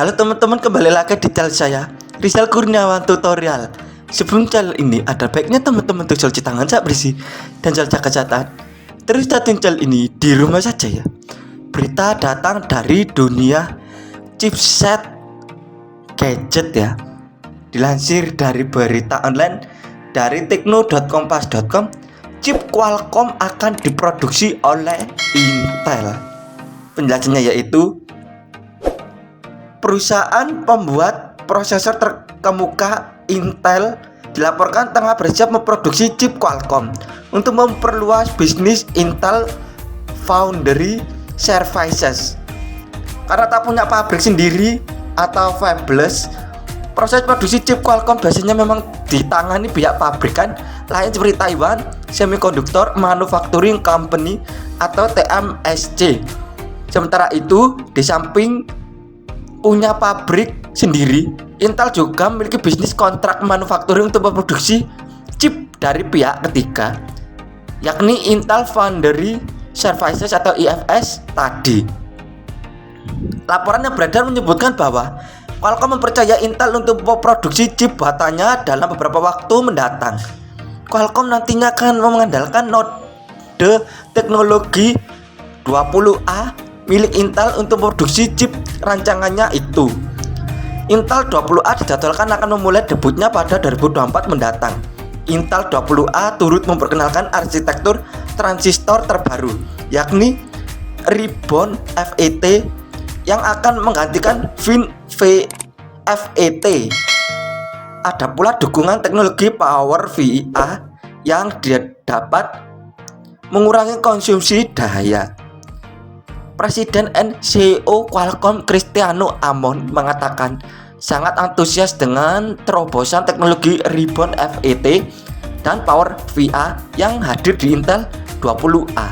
Halo teman-teman, kembali lagi di channel saya, Rizal Kurniawan Tutorial. Sebelum channel ini, ada baiknya teman-teman untuk cuci tangan saat bersih dan jaga kesehatan. Terus ikutin channel ini di rumah saja ya. Berita datang dari dunia chipset gadget ya. Dilansir dari berita online dari tekno.kompas.com, chip Qualcomm akan diproduksi oleh Intel. Penjelasannya yaitu perusahaan pembuat prosesor terkemuka Intel dilaporkan tengah bersiap memproduksi chip Qualcomm untuk memperluas bisnis Intel Foundry Services. Karena tak punya pabrik sendiri atau fabless, proses produksi chip Qualcomm biasanya memang ditangani pihak pabrikan lain seperti Taiwan Semiconductor Manufacturing Company atau TMSC. Sementara itu, di samping punya pabrik sendiri, Intel juga memiliki bisnis kontrak manufacturing untuk memproduksi chip dari pihak ketiga, yakni Intel Foundry Services atau IFS tadi. Laporan yang beredar menyebutkan bahwa Qualcomm mempercayai Intel untuk memproduksi chip buatannya dalam beberapa waktu mendatang. Qualcomm nantinya akan mengandalkan node teknologi 20A milik Intel untuk memproduksi chip rancangannya itu. Intel 20A dijadwalkan akan memulai debutnya pada 2024 mendatang. Intel 20A turut memperkenalkan arsitektur transistor terbaru, yakni Ribbon FET yang akan menggantikan FET. Ada pula dukungan teknologi Power VIA yang dapat mengurangi konsumsi daya. Presiden and CEO Qualcomm Cristiano Amon mengatakan sangat antusias dengan terobosan teknologi Ribbon FET dan Power VIA yang hadir di Intel 20A.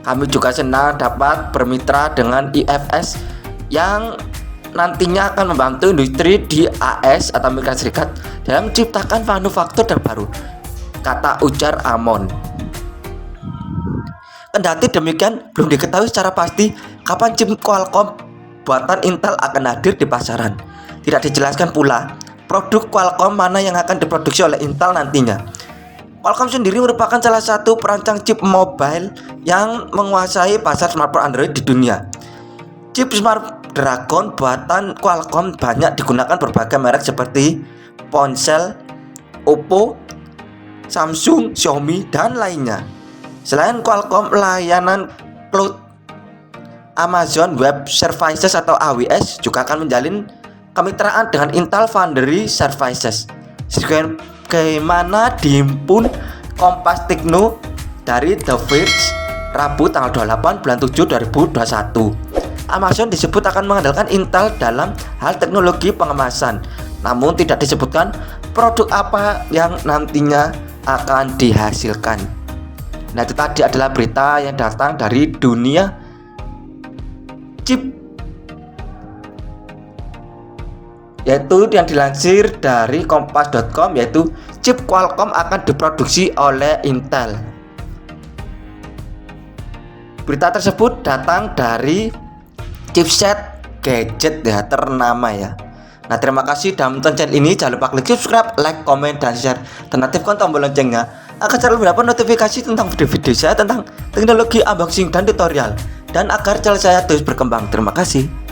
Kami juga senang dapat bermitra dengan IFS yang nantinya akan membantu industri di AS atau Amerika Serikat dalam menciptakan manufaktur terbaru, kata ujar Amon. Kendati demikian, belum diketahui secara pasti kapan chip Qualcomm buatan Intel akan hadir di pasaran. Tidak dijelaskan pula produk Qualcomm mana yang akan diproduksi oleh Intel nantinya. Qualcomm sendiri merupakan salah satu perancang chip mobile yang menguasai pasar smartphone Android di dunia. Chip Snapdragon buatan Qualcomm banyak digunakan berbagai merek seperti ponsel, Oppo, Samsung, Xiaomi, dan lainnya. Selain Qualcomm, layanan cloud Amazon Web Services atau AWS juga akan menjalin kemitraan dengan Intel Foundry Services. Sebagaimana dihimpun Kompas Tekno dari The Verge Rabu tanggal 28 bulan 7 2021. Amazon disebut akan mengandalkan Intel dalam hal teknologi pengemasan, namun tidak disebutkan produk apa yang nantinya akan dihasilkan. Nah, itu tadi adalah berita yang datang dari dunia chip, yaitu yang dilansir dari kompas.com, yaitu chip Qualcomm akan diproduksi oleh Intel. Berita tersebut datang dari Chipset Gadget ya, ternama ya. Nah, terima kasih sudah menonton channel ini. Jangan lupa klik subscribe, like, komen, dan share, dan aktifkan tombol loncengnya agar selalu mendapat notifikasi tentang video-video saya tentang teknologi, unboxing, dan tutorial, dan agar channel saya terus berkembang. Terima kasih.